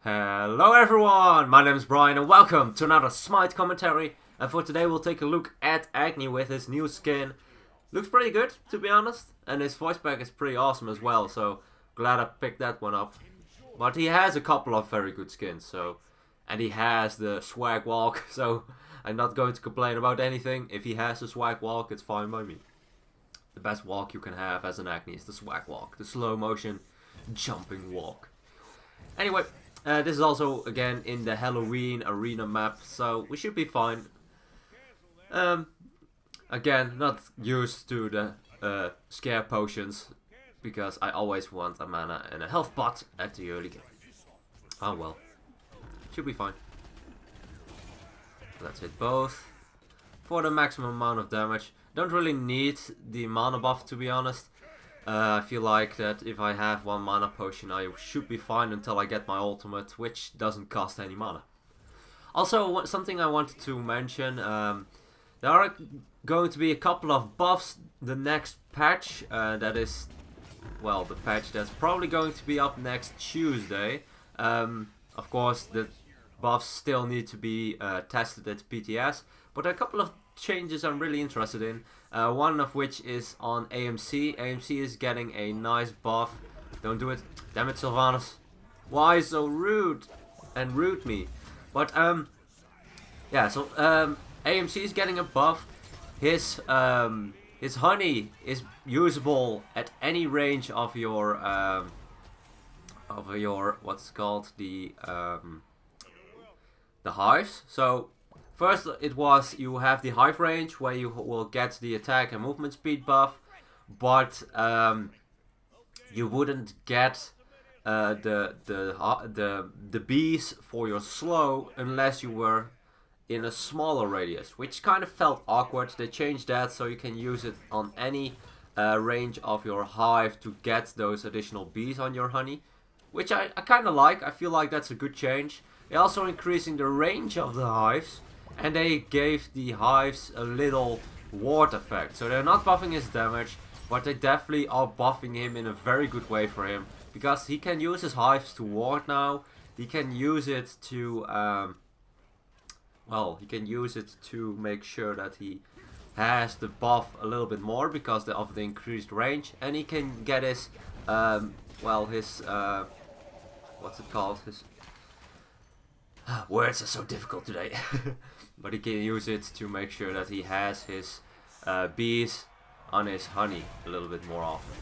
Hello everyone, my name is Brian and welcome to another Smite commentary. And for today we'll take a look at Agni with his new skin. Looks pretty good, to be honest, and his voice pack is pretty awesome as well, so glad I picked that one up. But he has a couple of very good skins, and he has the swag walk, so I'm not going to complain about anything. If he has the swag walk, it's fine by me. The best walk you can have as an Agni is the swag walk, the slow motion jumping walk. Anyway, this is also again in the Halloween arena map, so we should be fine. Again, not used to the scare potions, because I always want a mana and a health pot at the early game. Oh well, should be fine. Let's hit both for the maximum amount of damage. Don't really need the mana buff, to be honest. I feel like that if I have one mana potion I should be fine until I get my ultimate, which doesn't cost any mana. Also, something I wanted to mention, there are going to be a couple of buffs the next patch, that is, well, the patch that's probably going to be up next Tuesday. Of course, the buffs still need to be tested at PTS, but there are a couple of changes I'm really interested in. One of which is on AMC. AMC is getting a nice buff. Don't do it. Damn it, Sylvanas. Why so rude? And root me. But, yeah, so, AMC is getting a buff. His honey is usable at any range of your, what's it called? The hives. So, first, it was you have the hive range where you will get the attack and movement speed buff, but you wouldn't get the bees for your slow unless you were in a smaller radius, which kind of felt awkward. They changed that so you can use it on any range of your hive to get those additional bees on your honey, which I kind of like. I feel like that's a good change. They're also increasing the range of the hives. And they gave the hives a little ward effect. So they're not buffing his damage, but they definitely are buffing him in a very good way for him. Because he can use his hives to ward now. He can use it to, well, he can use it to make sure that he has the buff a little bit more because of the increased range. And he can get his, well, his, what's it called? His words are so difficult today. But he can use it to make sure that he has his bees on his honey a little bit more often.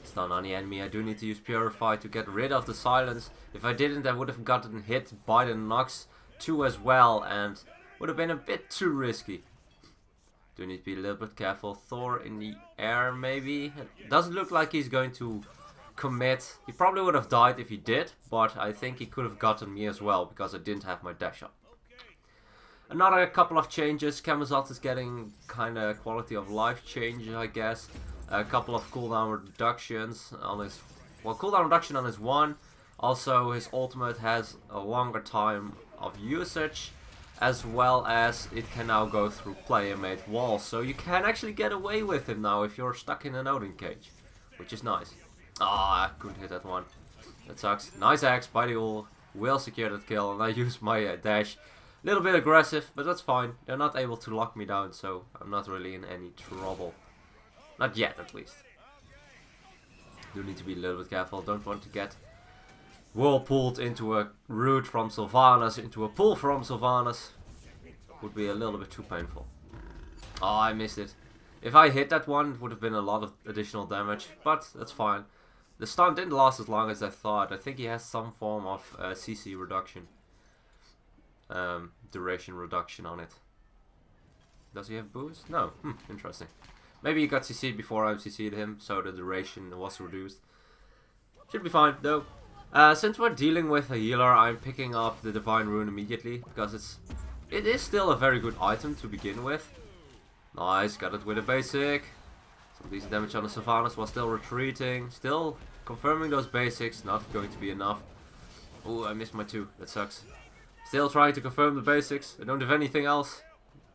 Stun on the enemy. I do need to use Purify to get rid of the silence. If I didn't, I would have gotten hit by the Nox too as well, and would have been a bit too risky. Do need to be a little bit careful. Thor in the air, maybe. It doesn't look like he's going to commit. He probably would have died if he did, but I think he could have gotten me as well because I didn't have my dash up. Another couple of changes. Camazot is getting kind of quality of life change, I guess. A couple of cooldown reductions on his, well, cooldown reduction on his one. Also, his ultimate has a longer time of usage, as well as it can now go through player-made walls. So you can actually get away with him now if you're stuck in an Odin cage, which is nice. Ah, I couldn't hit that one. That sucks. Nice axe by the ult. Will secure that kill, and I use my dash. Little bit aggressive, but that's fine. They're not able to lock me down, so I'm not really in any trouble. Not yet, at least. Do need to be a little bit careful. Don't want to get whirlpooled into a root from Sylvanas, into a pull from Sylvanas. Would be a little bit too painful. Oh, I missed it. If I hit that one, it would have been a lot of additional damage, but that's fine. The stun didn't last as long as I thought. I think he has some form of CC reduction. Duration reduction on it. Does he have boost? No. Interesting. Maybe he got CC'd before I CC'd him, so the duration was reduced. Should be fine, though. Since we're dealing with a healer, I'm picking up the Divine Rune immediately, because it is still a very good item to begin with. Nice, got it with a basic. Some decent damage on the Sylvanas while still retreating. Still confirming those basics, not going to be enough. Ooh, I missed my 2, that sucks. Still trying to confirm the basics. I don't have anything else.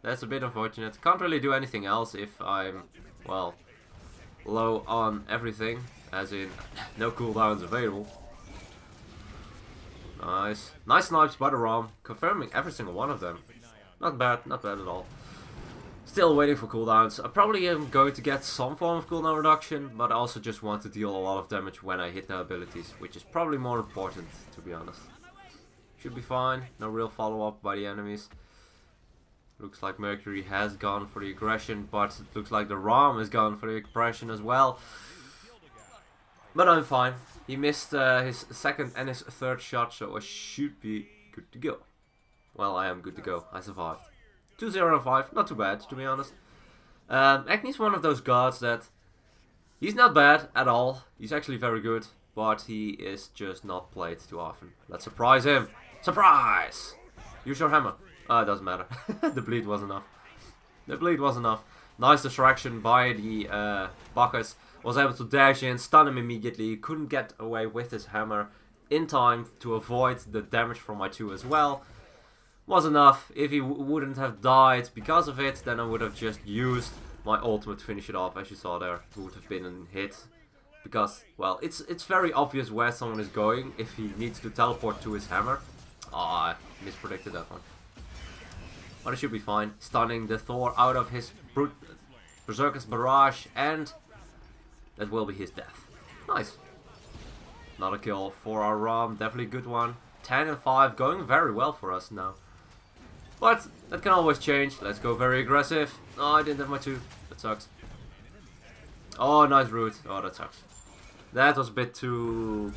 That's a bit unfortunate. Can't really do anything else if I'm, well, low on everything. As in, no cooldowns available. Nice. Nice snipes by the ROM, confirming every single one of them. Not bad at all. Still waiting for cooldowns. I probably am going to get some form of cooldown reduction, but I also just want to deal a lot of damage when I hit the abilities, which is probably more important, to be honest. Should be fine. No real follow-up by the enemies. Looks like Mercury has gone for the aggression, but it looks like the ROM has gone for the aggression as well. But I'm fine. He missed his second and his third shot, so I should be good to go. Well, I am good to go. I survived. 2-0-5, not too bad, to be honest. Agni's one of those gods that he's not bad at all. He's actually very good, but he is just not played too often. Let's surprise him. Surprise! Use your hammer. It doesn't matter. The bleed was enough. The bleed was enough. Nice distraction by the Bacchus. Was able to dash in, stun him immediately. Couldn't get away with his hammer in time to avoid the damage from my 2 as well. Was enough. If he wouldn't have died because of it, then I would have just used my ultimate to finish it off. As you saw there, it would have been a hit. Because, well, it's very obvious where someone is going if he needs to teleport to his hammer. I mispredicted that one. But it should be fine. Stunning the Thor out of his Berserker's Barrage, and that will be his death. Nice. Another kill for our ROM. Definitely a good one. 10 and 5. Going very well for us now. But that can always change. Let's go very aggressive. Oh, I didn't have my 2. That sucks. Oh, nice root. Oh, that sucks. That was a bit too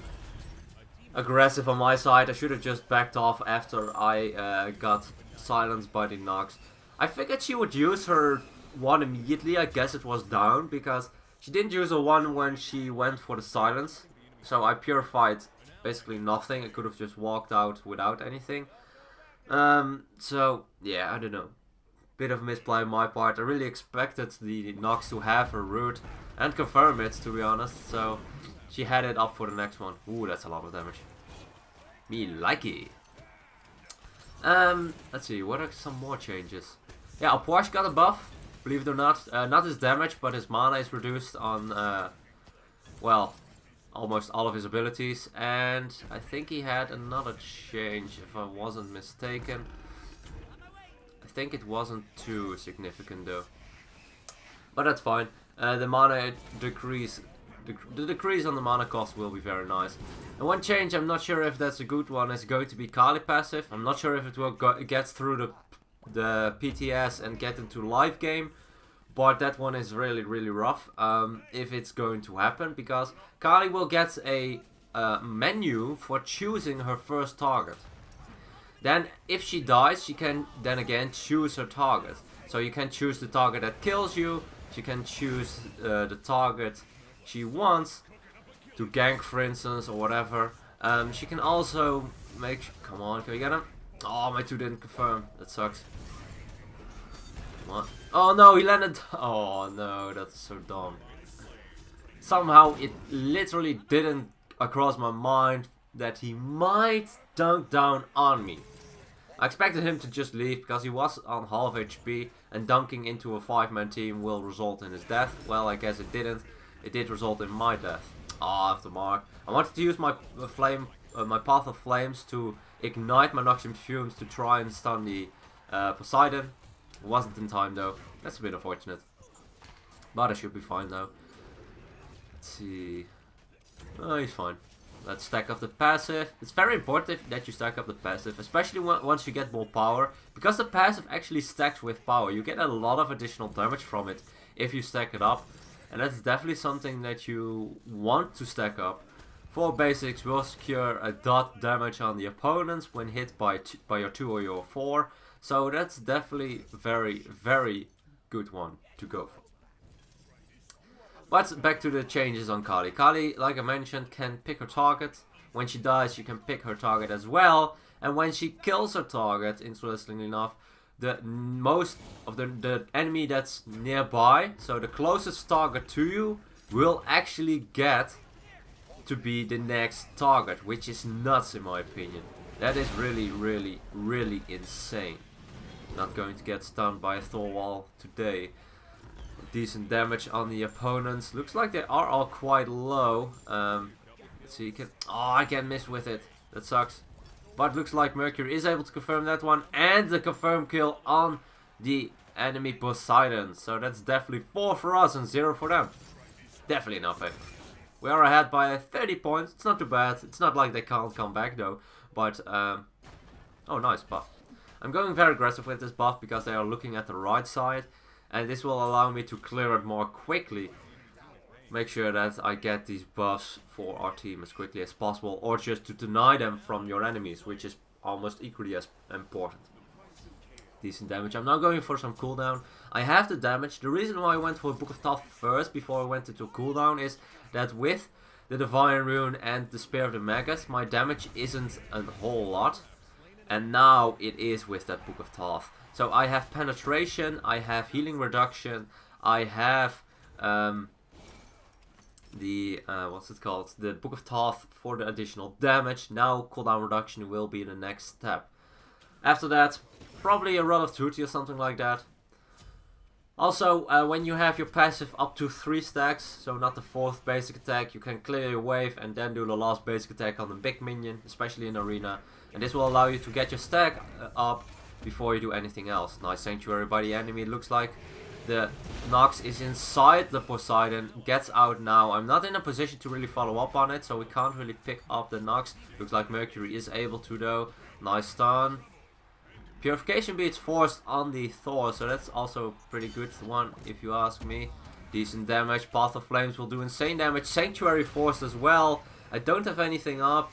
aggressive on my side. I should have just backed off after I got silenced by the Nox. I figured she would use her 1 immediately. I guess it was down because she didn't use a 1 when she went for the silence. So I purified basically nothing. I could have just walked out without anything. So yeah, I don't know. Bit of a misplay on my part. I really expected the Nox to have her root and confirm it, to be honest. So she had it up for the next one. Ooh, that's a lot of damage. Me likey. Let's see, what are some more changes? Yeah, Porsche got a buff, believe it or not. Not his damage, but his mana is reduced on, well, almost all of his abilities. And I think he had another change, if I wasn't mistaken. I think it wasn't too significant though. But that's fine. The mana decrease, the decrease on the mana cost will be very nice. And one change, I'm not sure if that's a good one, is going to be Kali passive. I'm not sure if it will get through the PTS and get into live game. But that one is really, really rough if it's going to happen. Because Kali will get a menu for choosing her first target. Then if she dies, she can then again choose her target. So you can choose the target that kills you. She can choose the target she wants to gank, for instance, or whatever. She can also make... Come on, can we get him? Oh, my 2 didn't confirm. That sucks. Come on. Oh no, he landed... Oh no, that's so dumb. Somehow it literally didn't cross my mind that he might dunk down on me. I expected him to just leave because he was on half HP, and dunking into a 5-man team will result in his death. Well, I guess it didn't. It did result in my death. Ah, after mark. I wanted to use my my Path of Flames to ignite my Noxian Fumes to try and stun the Poseidon. It wasn't in time though. That's a bit unfortunate. But I should be fine though. Let's see. Oh, he's fine. Let's stack up the passive. It's very important that you stack up the passive, especially once you get more power. Because the passive actually stacks with power. You get a lot of additional damage from it if you stack it up. And that's definitely something that you want to stack up. 4 basics will secure a dot damage on the opponents when hit by your 2 or your 4. So that's definitely very, very good one to go for. But back to the changes on Kali. Kali, like I mentioned, can pick her target. When she dies, she can pick her target as well. And when she kills her target, interestingly enough, the most of the enemy that's nearby, so the closest target to you, will actually get to be the next target, which is nuts in my opinion. That is really, really, really insane. Not going to get stunned by a Thor wall today. Decent damage on the opponents. Looks like they are all quite low. Let's see, oh, I can miss with it. That sucks. But looks like Mercury is able to confirm that one. And the confirm kill on the enemy Poseidon. So that's definitely 4 for us and 0 for them. Definitely enough, eh? We are ahead by 30 points. It's not too bad. It's not like they can't come back though. But, oh, nice buff. I'm going very aggressive with this buff because they are looking at the right side. And this will allow me to clear it more quickly. Make sure that I get these buffs for our team as quickly as possible. Or just to deny them from your enemies, which is almost equally as important. Decent damage. I'm now going for some cooldown. I have the damage. The reason why I went for Book of Thoth first before I went into cooldown is that with the Divine Rune and the Spear of the Magus, my damage isn't a whole lot. And now it is with that Book of Thoth. So I have penetration, I have healing reduction, I have what's it called? The Book of Thoth for the additional damage. Now cooldown reduction will be the next step. After that, probably a Rod of Tutti or something like that. Also, when you have your passive up to 3 stacks, so not the 4th basic attack, you can clear your wave and then do the last basic attack on the big minion, especially in arena. And this will allow you to get your stack up before you do anything else. Nice Sanctuary by the enemy. It looks like the Nox is inside the Poseidon, gets out now. I'm not in a position to really follow up on it, so we can't really pick up the Nox. Looks like Mercury is able to though. Nice stun. Purification Beads forced on the Thor, so that's also a pretty good one if you ask me. Decent damage. Path of Flames will do insane damage. Sanctuary forced as well. I don't have anything up.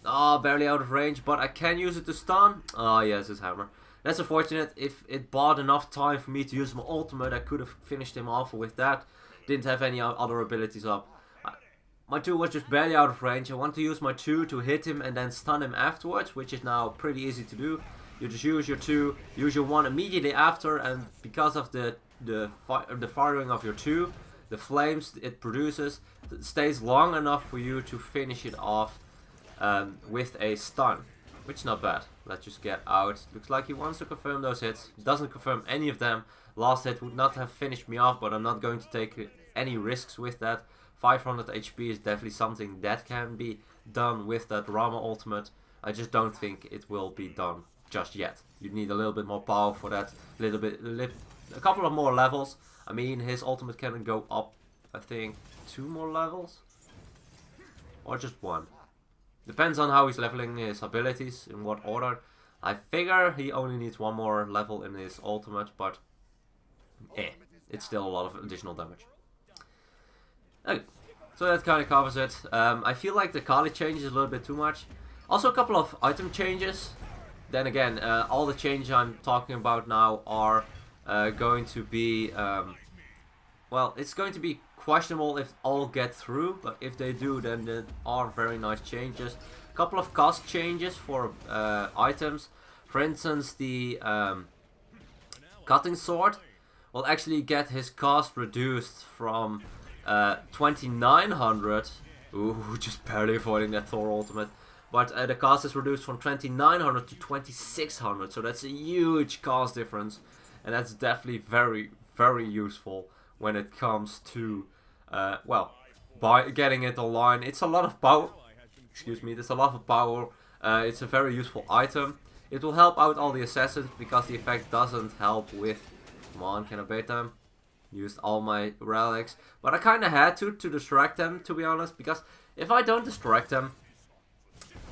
Ah, barely out of range, but I can use it to stun. Ah, yes, his hammer. That's unfortunate. If it bought enough time for me to use my ultimate, I could have finished him off with that. Didn't have any other abilities up. My 2 was just barely out of range. I want to use my 2 to hit him and then stun him afterwards, which is now pretty easy to do. You just use your 2, use your 1 immediately after, and because of the firing of your 2, the flames it produces, it stays long enough for you to finish it off with a stun, which is not bad. Let's just get out. Looks like he wants to confirm those hits. Doesn't confirm any of them. Last hit would not have finished me off, but I'm not going to take any risks with that. 500 HP is definitely something that can be done with that Rama ultimate. I just don't think it will be done just yet. You need a little bit more power for that. A couple of more levels. I mean, his ultimate can go up, I think, 2 more levels, or just 1. Depends on how he's leveling his abilities, in what order. I figure he only needs 1 more level in his ultimate, but it's still a lot of additional damage. Okay, so that kind of covers it. I feel like the Kali changes a little bit too much. Also a couple of item changes. Then again, all the changes I'm talking about now are going to be, well, it's going to be questionable if all get through, but if they do, then there are very nice changes. A couple of cost changes for items. For instance, the cutting sword will actually get his cost reduced from 2900. Ooh, just barely avoiding that Thor ultimate. But the cost is reduced from 2900 to 2600, so that's a huge cost difference, and that's definitely very, very useful when it comes to, well, by getting it online. It's a lot of power. Excuse me, there's a lot of power. It's a very useful item. It will help out all the assassins because the effect doesn't help with. Come on, can I bait them? Used all my relics, but I kind of had to distract them, to be honest, because if I don't distract them,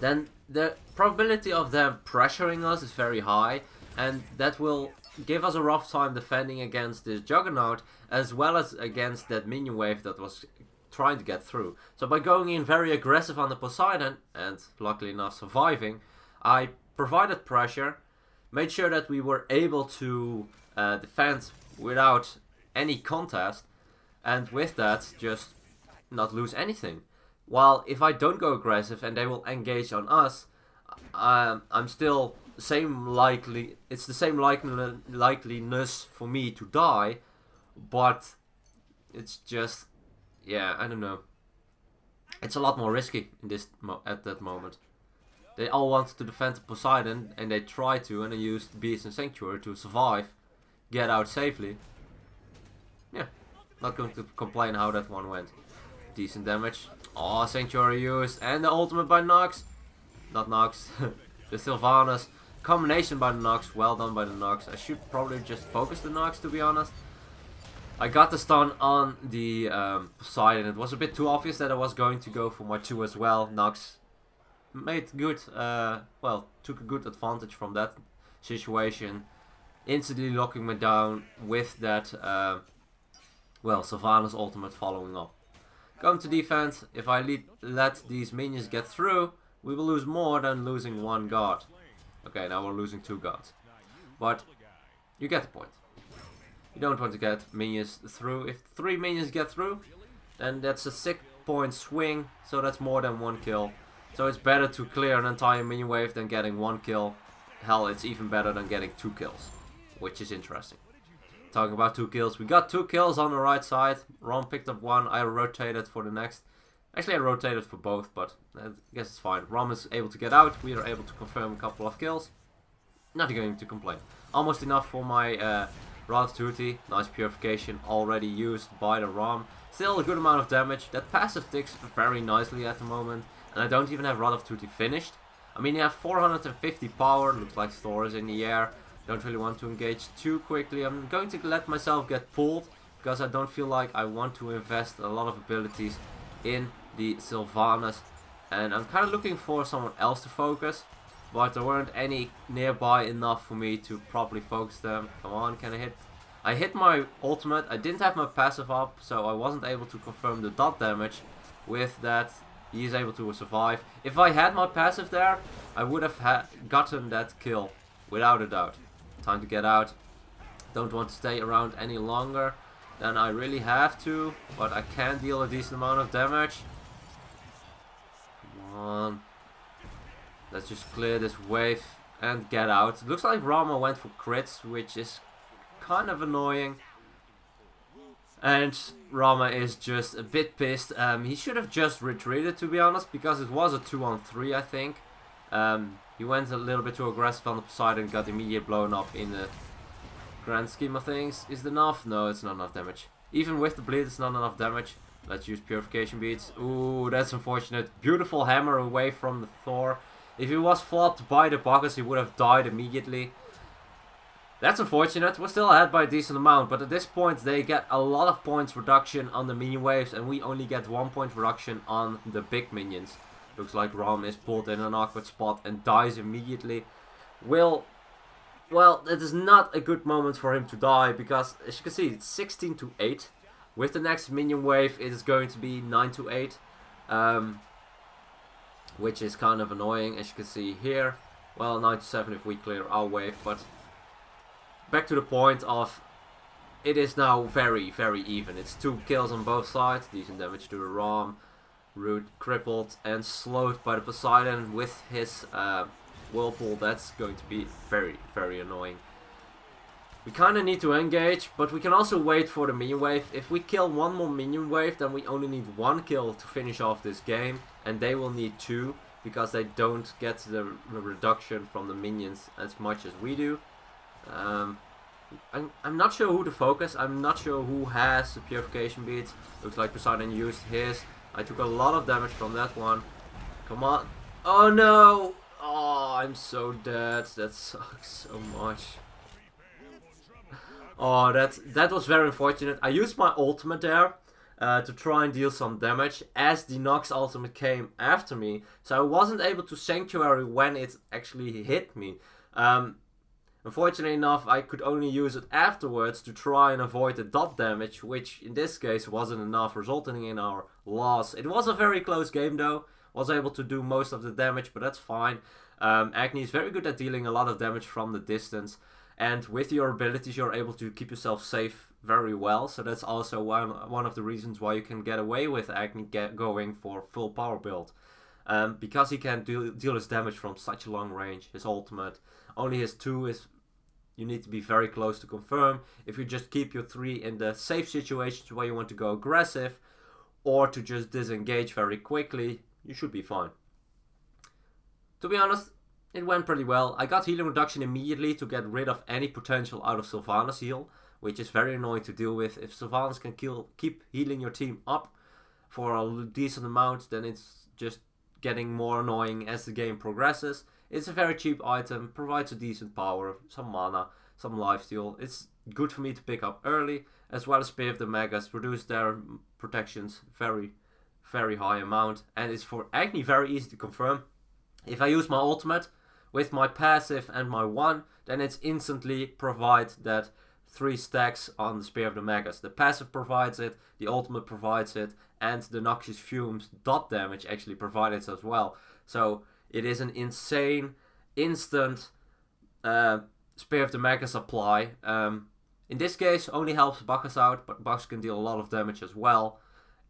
then the probability of them pressuring us is very high, and that will give us a rough time defending against this Juggernaut, as well as against that minion wave that was trying to get through. So by going in very aggressive on the Poseidon, and luckily enough surviving, I provided pressure, made sure that we were able to defend without any contest, and with that just not lose anything. While if I don't go aggressive and they will engage on us, I'm still it's the same likeliness for me to die, but it's just, yeah, I don't know. It's a lot more risky in this at that moment. They all want to defend Poseidon, and they try to, and they used Beast and Sanctuary to survive, get out safely. Yeah, not going to complain how that one went. Decent damage. Oh, Sanctuary used, and the ultimate by Nox. Not Nox. The Sylvanas combination by the Nox, well done by the Nox. I should probably just focus the Nox, to be honest. I got the stun on the Poseidon. It was a bit too obvious that I was going to go for my 2 as well. Nox made good, well, took a good advantage from that situation. Instantly locking me down with that, well, Sylvanas ultimate following up. Going to defense, if I let these minions get through, we will lose more than losing 1 god. Okay, now we're losing 2 gods. But you get the point. You don't want to get minions through. If 3 minions get through, then that's a 6-point swing, so that's more than 1 kill. So it's better to clear an entire minion wave than getting 1 kill. Hell, it's even better than getting 2 kills, which is interesting. Talking about 2 kills, we got 2 kills on the right side. Ron picked up 1, I rotated for the next. Actually, I rotated for both, but I guess it's fine. Rom is able to get out, we are able to confirm a couple of kills. Not going to complain. Almost enough for my Rod of Duty. Nice purification already used by the Rom. Still a good amount of damage. That passive ticks very nicely at the moment. And I don't even have Rod of Duty finished. I mean, you have 450 power, looks like Thor is in the air. Don't really want to engage too quickly. I'm going to let myself get pulled, because I don't feel like I want to invest a lot of abilities in the Sylvanas. And I'm kind of looking for someone else to focus, but there weren't any nearby enough for me to properly focus them. Come on, can I hit? I hit my ultimate. I didn't have my passive up, so I wasn't able to confirm the dot damage. With that, he is able to survive. If I had my passive there, I would have gotten that kill, without a doubt. Time to get out. Don't want to stay around any longer than I really have to, but I can deal a decent amount of damage. Come on. Let's just clear this wave and get out. It looks like Rama went for crits, which is kind of annoying. And Rama is just a bit pissed. He should have just retreated, to be honest, because it was a 2-on-3, I think. He went a little bit too aggressive on the Poseidon, got immediately blown up in the grand scheme of things. Is it enough? No, it's not enough damage. Even with the bleed, it's not enough damage. Let's use purification beads. Ooh, that's unfortunate. Beautiful hammer away from the Thor. If he was flopped by the Bacchus, he would have died immediately. That's unfortunate. We're still ahead by a decent amount, but at this point they get a lot of points reduction on the minion waves, and we only get 1 point reduction on the big minions. Looks like Ron is pulled in an awkward spot and dies immediately. Well, it is not a good moment for him to die, because as you can see, it's 16-8. With the next minion wave, it is going to be 9-8. Which is kind of annoying, as you can see here. Well, 9-7 if we clear our wave, but back to the point of, it is now very, very even. It's 2 kills on both sides, decent damage to the Rom. Root crippled and slowed by the Poseidon with his Whirlpool. That's going to be very, very annoying. We kind of need to engage, but we can also wait for the minion wave. If we kill 1 more minion wave, then we only need 1 kill to finish off this game. And they will need 2, because they don't get the reduction from the minions as much as we do. I'm not sure who to focus. I'm not sure who has the purification beads. Looks like Poseidon used his. I took a lot of damage from that one. Come on. Oh no! Oh, I'm so dead. That sucks so much. Oh, that was very unfortunate. I used my ultimate there to try and deal some damage as the Nox ultimate came after me. So I wasn't able to Sanctuary when it actually hit me. Unfortunately enough, I could only use it afterwards to try and avoid the dot damage, which in this case wasn't enough, resulting in our loss. It was a very close game though. Was able to do most of the damage, but that's fine. Agni is very good at dealing a lot of damage from the distance. And with your abilities, you're able to keep yourself safe very well. So that's also one of the reasons why you can get away with Agni going for full power build. Because he can deal his damage from such a long range. His ultimate, only his 2 is, you need to be very close to confirm. If you just keep your 3 in the safe situations where you want to go aggressive, or to just disengage very quickly, you should be fine. To be honest, it went pretty well. I got healing reduction immediately to get rid of any potential out of Sylvanas heal, which is very annoying to deal with. If Sylvanas can keep healing your team up for a decent amount, then it's just getting more annoying as the game progresses. It's a very cheap item, provides a decent power, some mana, some lifesteal. It's good for me to pick up early, as well as Spear of the Magus, reduce their protections very high amount, and it's for Agni very easy to confirm. If I use my ultimate with my passive and my 1, then it's instantly provide that 3 stacks on the Spear of the Magus. The passive provides it, the ultimate provides it, and the Noxious Fumes dot damage actually provides it as well. So it is an insane instant Spear of the Magus apply. In this case only helps Bacchus out, but Bacchus can deal a lot of damage as well.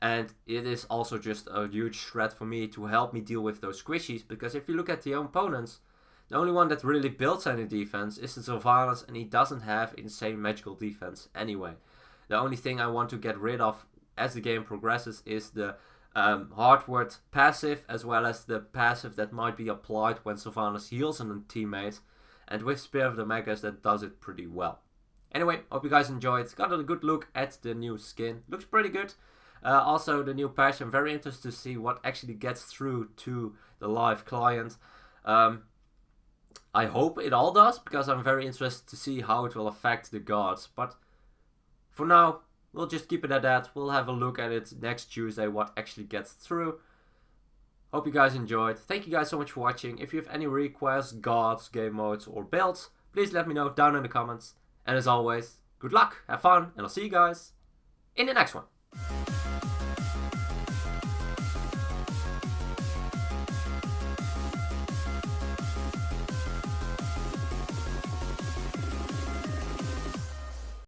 And it is also just a huge threat for me to help me deal with those squishies, because if you look at the opponents, the only one that really builds any defense is the Sylvanas, and he doesn't have insane magical defense anyway. The only thing I want to get rid of as the game progresses is the hardware passive, as well as the passive that might be applied when Sylvanas heals a teammate, and with Spear of the Magus that does it pretty well. Anyway, hope you guys enjoyed. Got a good look at the new skin. Looks pretty good. Also the new patch, I'm very interested to see what actually gets through to the live client. I hope it all does, because I'm very interested to see how it will affect the gods. But for now, we'll just keep it at that. We'll have a look at it next Tuesday, what actually gets through. Hope you guys enjoyed. Thank you guys so much for watching. If you have any requests, gods, game modes, or builds, please let me know down in the comments. And as always, good luck, have fun, and I'll see you guys in the next one.